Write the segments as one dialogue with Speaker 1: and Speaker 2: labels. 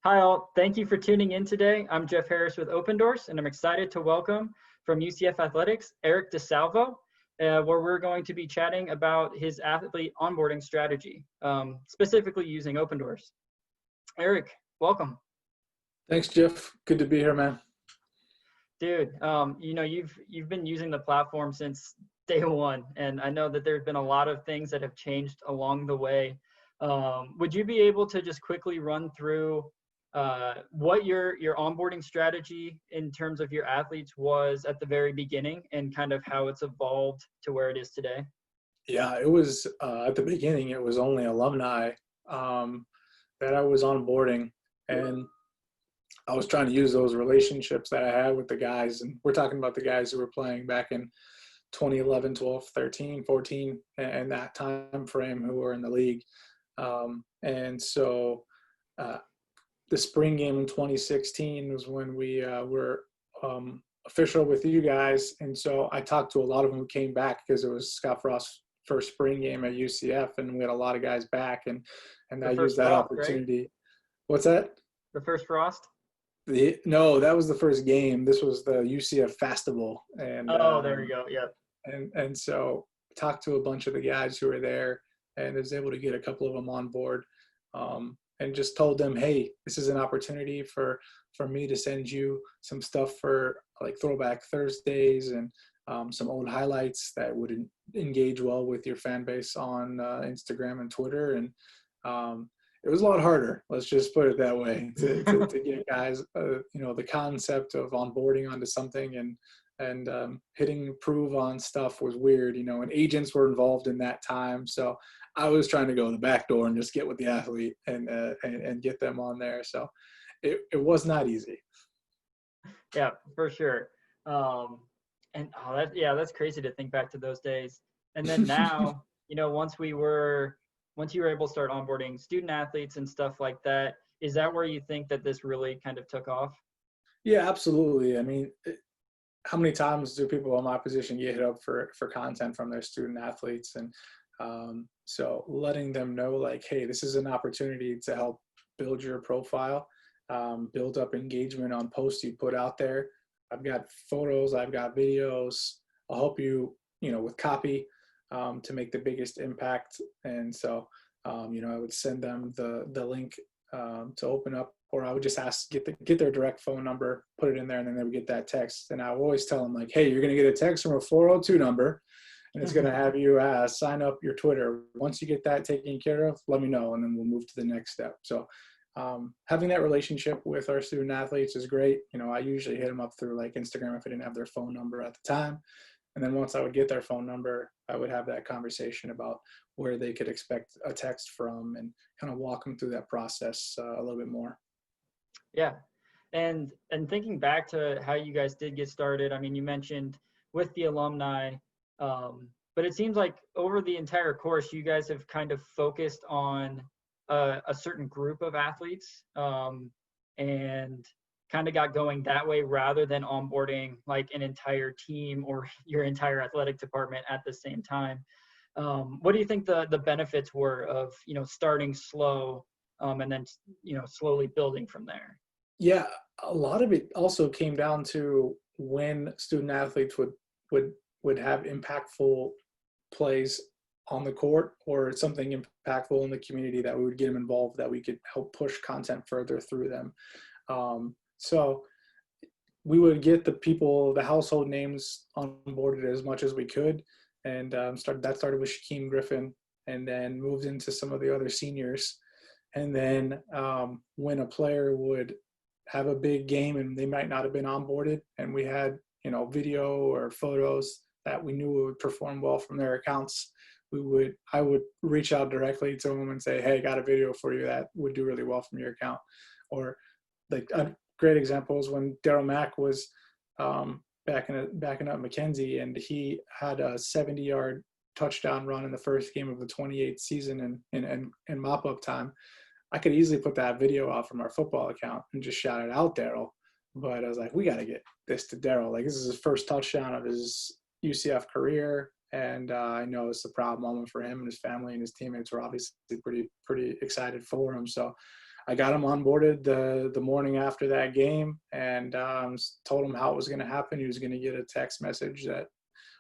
Speaker 1: Hi all, thank you for tuning in today. I'm Jeff Harris with Opendorse, and I'm excited to welcome from UCF Athletics, Eric DeSalvo, where we're going to be chatting about his athlete onboarding strategy, specifically using Opendorse. Eric, welcome.
Speaker 2: Thanks, Jeff. Good to be here, man.
Speaker 1: Dude, you've been using the platform since day one, and I know that there's been a lot of things that have changed along the way. Would you be able to just quickly run through what your onboarding strategy in terms of your athletes was at the very beginning and kind of how it's evolved to where it is today?
Speaker 2: Yeah, it was at the beginning, it was only alumni that I was onboarding, and I was trying to use those relationships that I had with the guys. And we're talking about the guys who were playing back in 2011, 12, 13, 14, and that time frame who were in the league. And so the spring game in 2016 was when we were official with you guys. And so I talked to a lot of them who came back because it was Scott Frost's first spring game at UCF, and we had a lot of guys back, and I used that opportunity. Right? What's that?
Speaker 1: The first Frost?
Speaker 2: No, that was the first game. This was the UCF Festival. And
Speaker 1: there you go. Yep.
Speaker 2: And so I talked to a bunch of the guys who were there, and was able to get a couple of them on board. And just told them, hey, this is an opportunity for me to send you some stuff for like Throwback Thursdays and some old highlights that would engage well with your fan base on Instagram and Twitter. And it was a lot harder, let's just put it that way, to get guys, the concept of onboarding onto something and hitting approve on stuff was weird, and agents were involved in that time. So I was trying to go the back door and just get with the athlete and get them on there. So it was not easy.
Speaker 1: Yeah, for sure. That's crazy to think back to those days. And then now, once you were able to start onboarding student athletes and stuff like that, is that where you think that this really kind of took off?
Speaker 2: Yeah, absolutely. I mean, how many times do people in my position get hit up for content from their student athletes? And so letting them know, like, hey, this is an opportunity to help build your profile, build up engagement on posts you put out there. I've got photos, I've got videos. I'll help you, with copy to make the biggest impact. And so, I would send them the link to open up, or I would just get their direct phone number, put it in there, and then they would get that text. And I would always tell them, like, hey, you're going to get a text from a 402 number, and it's going to have you sign up your Twitter. Once you get that taken care of, let me know, and then we'll move to the next step. So having that relationship with our student athletes is great. I usually hit them up through like Instagram if I didn't have their phone number at the time. And then once I would get their phone number, I would have that conversation about where they could expect a text from and kind of walk them through that process a little bit more.
Speaker 1: Yeah. And thinking back to how you guys did get started, I mean, you mentioned with the alumni, but it seems like over the entire course, you guys have kind of focused on a certain group of athletes and kind of got going that way rather than onboarding like an entire team or your entire athletic department at the same time. What do you think the benefits were of, starting slow and then, slowly building from there?
Speaker 2: Yeah, a lot of it also came down to when student athletes would have impactful plays on the court or something impactful in the community that we would get them involved, that we could help push content further through them. So we would get the household names onboarded as much as we could. And started with Shaquem Griffin, and then moved into some of the other seniors. And then when a player would have a big game and they might not have been onboarded, and we had, video or photos that we knew would perform well from their accounts, I would reach out directly to them and say, hey, I got a video for you that would do really well from your account. Or like a great example is when Daryl Mack was backing up McKenzie, and he had a 70-yard touchdown run in the first game of the 28th season in mop-up time. I could easily put that video out from our football account and just shout it out Daryl. But I was like, we got to get this to Daryl. Like, this is his first touchdown of his UCF career. And I know it's a proud moment for him and his family, and his teammates were obviously pretty excited for him. So I got him onboarded the morning after that game, and told him how it was going to happen. He was going to get a text message that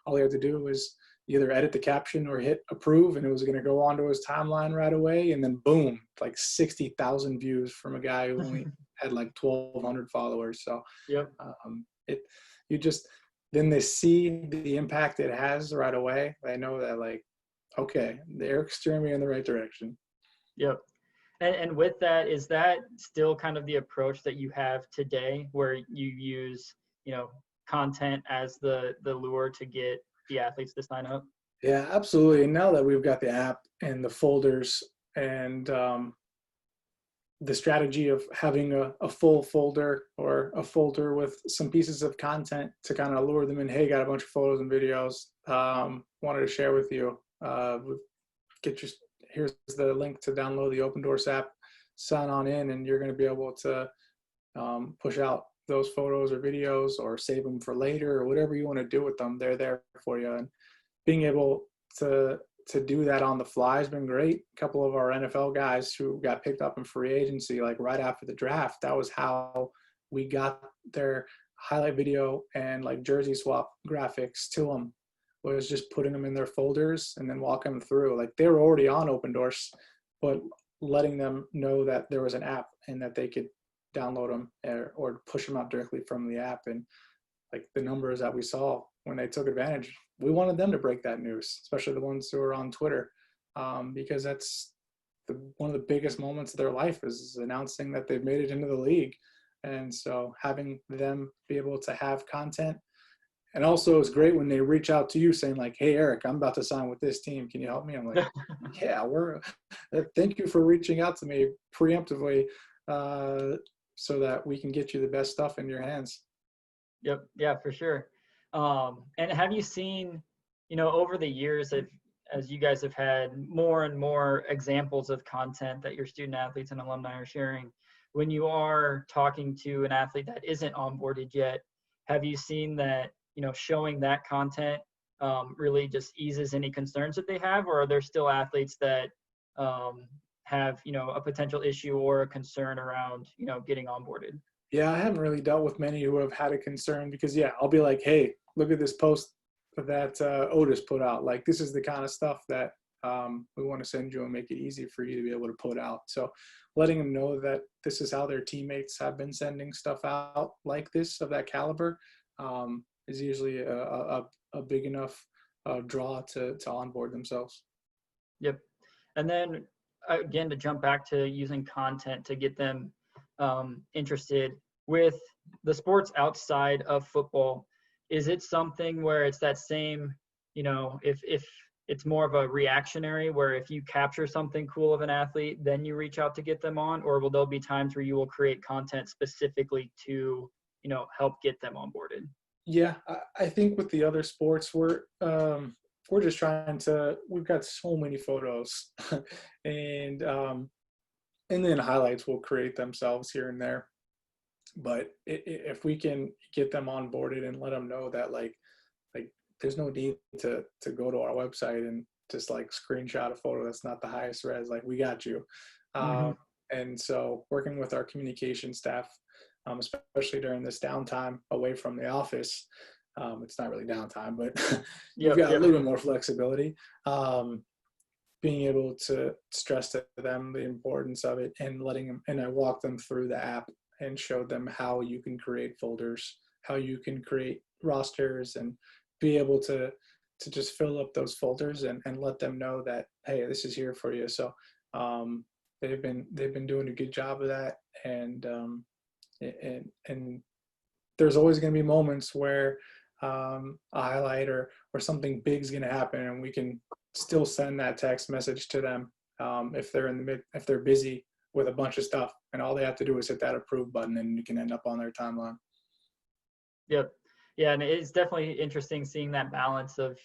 Speaker 2: all he had to do was either edit the caption or hit approve, and it was going to go onto his timeline right away. And then boom, like 60,000 views from a guy who only had like 1,200 followers. So
Speaker 1: Yep.
Speaker 2: You just, then they see the impact it has right away. They know that, like, okay, they're steering me in the right direction.
Speaker 1: Yep. And with that, is that still kind of the approach that you have today, where you use, content as the lure to get the athletes to sign up?
Speaker 2: Yeah, absolutely. And now that we've got the app and the folders and the strategy of having a full folder or a folder with some pieces of content to kind of lure them in, hey, got a bunch of photos and videos, wanted to share with you. Here's the link to download the Opendorse app, sign on in, and you're going to be able to push out those photos or videos or save them for later or whatever you want to do with them. They're there for you. And being able to do that on the fly has been great. A couple of our NFL guys who got picked up in free agency, like right after the draft, that was how we got their highlight video and like jersey swap graphics to them, was just putting them in their folders and then walking them through. Like they were already on Opendorse, but letting them know that there was an app and that they could download them or push them out directly from the app. And like the numbers that we saw when they took advantage, we wanted them to break that news, especially the ones who are on Twitter, because that's one of the biggest moments of their life is announcing that they've made it into the league. And so having them be able to have content. And also it's great when they reach out to you saying like, hey, Eric, I'm about to sign with this team. Can you help me? I'm like, yeah, thank you for reaching out to me preemptively so that we can get you the best stuff in your hands.
Speaker 1: Yep. Yeah, for sure. And have you seen, over the years, as you guys have had more and more examples of content that your student athletes and alumni are sharing, when you are talking to an athlete that isn't onboarded yet, have you seen that, showing that content really just eases any concerns that they have, or are there still athletes that have, a potential issue or a concern around, getting onboarded?
Speaker 2: Yeah, I haven't really dealt with many who have had a concern because, yeah, I'll be like, hey, look at this post that Otis put out. Like, this is the kind of stuff that we want to send you and make it easy for you to be able to put out. So letting them know that this is how their teammates have been sending stuff out like this of that caliber is usually a big enough draw to onboard themselves.
Speaker 1: Yep. And then, again, to jump back to using content to get them interested with the sports outside of football, is it something where it's that same, if it's more of a reactionary where if you capture something cool of an athlete, then you reach out to get them on, or will there be times where you will create content specifically to, help get them onboarded? Yeah,
Speaker 2: I think with the other sports, we're just trying to, we've got so many photos and then highlights will create themselves here and there. But if we can get them onboarded and let them know that like there's no need to go to our website and just like screenshot a photo that's not the highest res, like we got you. And so working with our communication staff, especially during this downtime away from the office, it's not really downtime, but you've got a little bit more flexibility. Being able to stress to them the importance of it and letting them, and I walk them through the app and showed them how you can create folders, how you can create rosters and be able to just fill up those folders and let them know that, hey, this is here for you. So they've been doing a good job of that. And there's always going to be moments where a highlight or something big is going to happen and we can still send that text message to them if they're busy with a bunch of stuff, and all they have to do is hit that approve button and you can end up on their timeline.
Speaker 1: Yep. Yeah. And it's definitely interesting seeing that balance of,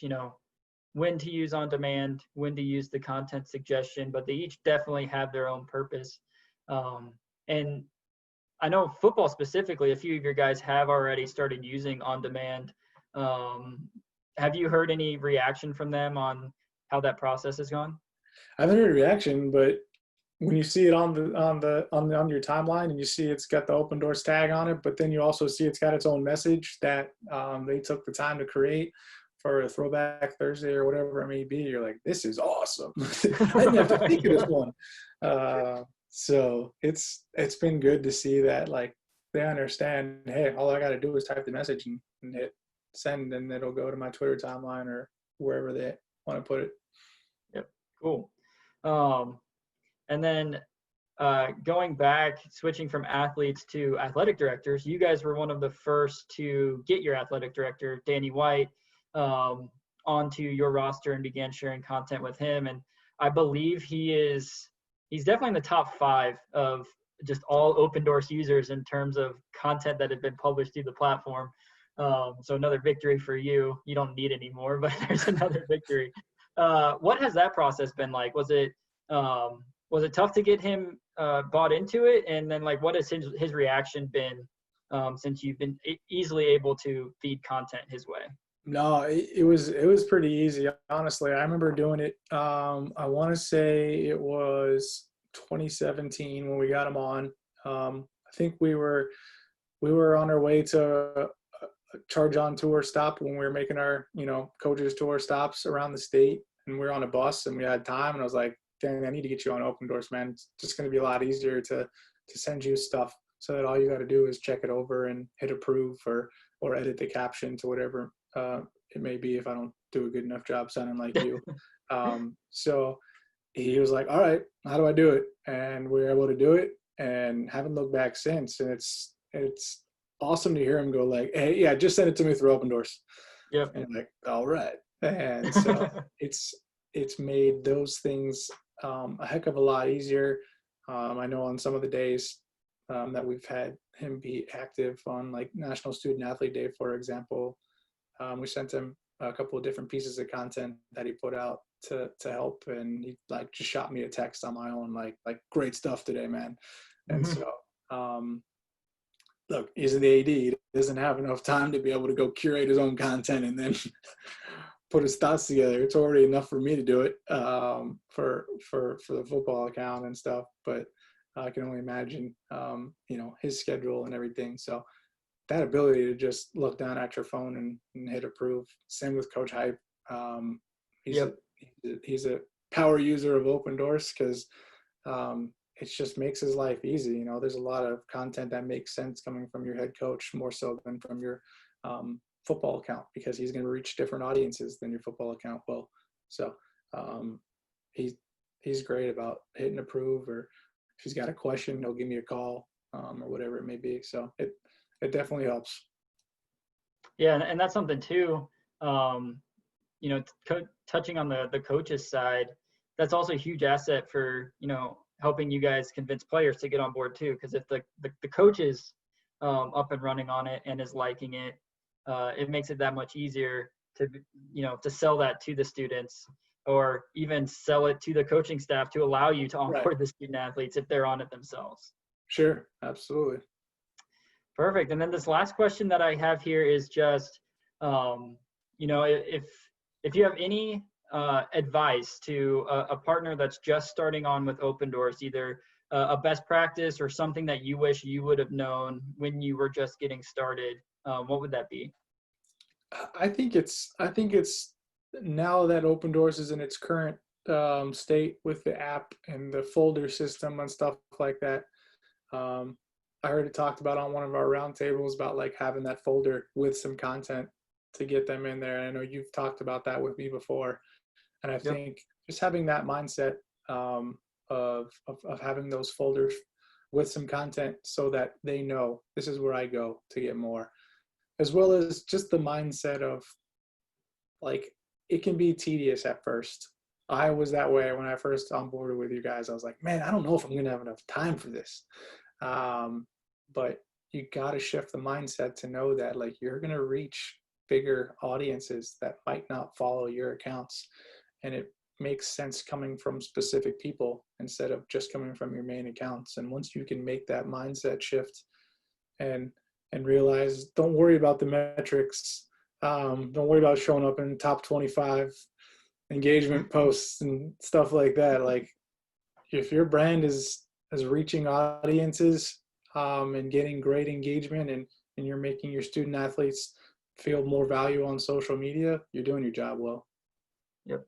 Speaker 1: when to use on demand, when to use the content suggestion, but they each definitely have their own purpose. And I know football specifically, a few of your guys have already started using on demand. Have you heard any reaction from them on how that process has gone?
Speaker 2: I haven't heard a reaction, but when you see it on your timeline and you see it's got the Opendorse tag on it, but then you also see it's got its own message that they took the time to create for a Throwback Thursday or whatever it may be, you're like, this is awesome. I didn't have to think of this one. So it's been good to see that, like, they understand, hey, all I got to do is type the message and hit send, and it'll go to my Twitter timeline or wherever they want to put it.
Speaker 1: Yep, cool. And then going back, switching from athletes to athletic directors, you guys were one of the first to get your athletic director, Danny White, onto your roster and began sharing content with him. And I believe he's definitely in the top 5 of just all Opendorse users in terms of content that had been published through the platform. So another victory for you. You don't need any more, but there's another victory. What has that process been like? Was it tough to get him bought into it? And then, like, what has his reaction been since you've been easily able to feed content his way?
Speaker 2: No, it was pretty easy, honestly. I remember doing it. I want to say it was 2017 when we got him on. I think we were on our way to a Charge On tour stop when we were making our, coaches tour stops around the state, and we were on a bus and we had time, and I was like, dang, I need to get you on Opendorse, man. It's just going to be a lot easier to send you stuff so that all you got to do is check it over and hit approve or edit the caption to whatever it may be if I don't do a good enough job sounding like you. So he was like, all right, how do I do it? And we were able to do it and haven't looked back since. And it's awesome to hear him go like, hey, yeah, just send it to me through Opendorse.
Speaker 1: Yep.
Speaker 2: And I'm like, all right. And so it's made those things a heck of a lot easier. I know on some of the days that we've had him be active on, like, National Student Athlete Day, for example, we sent him a couple of different pieces of content that he put out to help, and he, like, just shot me a text on my own, like great stuff today, man. And so look, he's in the AD. He doesn't have enough time to be able to go curate his own content and then put his thoughts together. It's already enough for me to do it for the football account and stuff. But I can only imagine, his schedule and everything. So that ability to just look down at your phone and hit approve. Same with Coach Hype. He's a power user of Opendorse because it just makes his life easy. There's a lot of content that makes sense coming from your head coach more so than from your football account, because he's going to reach different audiences than your football account will. So he's great about hitting approve, or if he's got a question, he'll give me a call or whatever it may be. So it definitely helps.
Speaker 1: Yeah, and that's something too. Touching on the coaches side, that's also a huge asset for helping you guys convince players to get on board too. Because if the coach is up and running on it and is liking it, it makes it that much easier to sell that to the students, or even sell it to the coaching staff to allow you to onboard the student athletes if they're on it themselves.
Speaker 2: Sure, absolutely.
Speaker 1: Perfect. And then this last question that I have here is just, if you have any advice to a partner that's just starting on with Opendorse, either a best practice or something that you wish you would have known when you were just getting started, what would that be?
Speaker 2: I think it's now that Opendorse is in its current state with the app and the folder system and stuff like that. I heard it talked about on one of our roundtables about, like, having that folder with some content to get them in there. I know you've talked about that with me before. And I think just having that mindset of having those folders with some content so that they know this is where I go to get more, as well as just the mindset of, like, it can be tedious at first. I was that way when I first onboarded with you guys. I was like, man, I don't know if I'm going to have enough time for this. But you got to shift the mindset to know that, like, you're going to reach bigger audiences that might not follow your accounts. And it makes sense coming from specific people instead of just coming from your main accounts. And once you can make that mindset shift and realize, don't worry about the metrics. Don't worry about showing up in top 25 engagement posts and stuff like that. Like, if your brand is reaching audiences and getting great engagement, and you're making your student athletes feel more value on social media, you're doing your job well.
Speaker 1: Yep.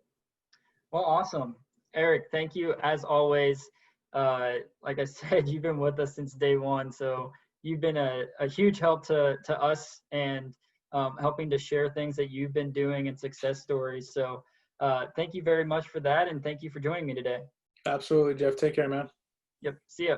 Speaker 1: Well, awesome. Eric, thank you as always. Like I said, you've been with us since day one, so you've been a huge help to us, and helping to share things that you've been doing and success stories. So thank you very much for that, and thank you for joining me today.
Speaker 2: Absolutely, Jeff. Take care, man.
Speaker 1: Yep. See ya.